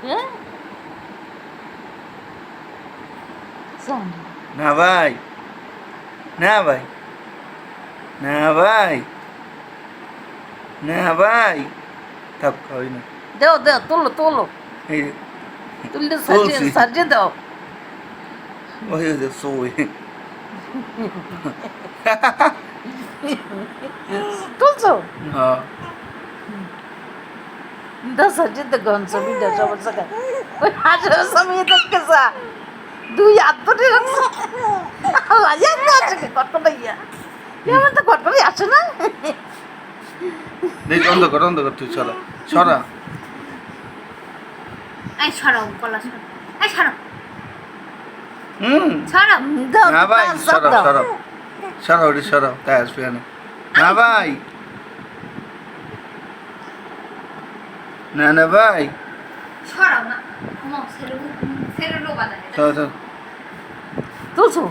হ্যাঁ জানি না ভাই, না ভাই, না ভাই, না ভাই, থাক খাওয়াই না। দাও দাও তোলো তোলো এই তুললে সাজিয়ে তুলছি, সাজিয়ে দাও ওই যে সই। তুলছো হ্যাঁ, দাও সাজিয়ে দে গন ছবিটা সবার সাথে ওই হাজার ছবি দেখতে যা দুই হাত ধরে রাখছো আল্লাহ জানতে আছে কি কটকটা ইয়া এমন তো কটকটাই আছে না দেখ অন্ধ কর তুই, সরা সরা। এই সরাও গলা সরাও এই সরাও হুম, সরাও দাও না ভাই, দাও সরাও দাও সরাও সরাও রে, সরাও, তাই আসবে না। না ভাই, না না ভাই, সরাও না ঘুমাও ছেলে ছেলে লোক বাঁধা সর সর। তুলছো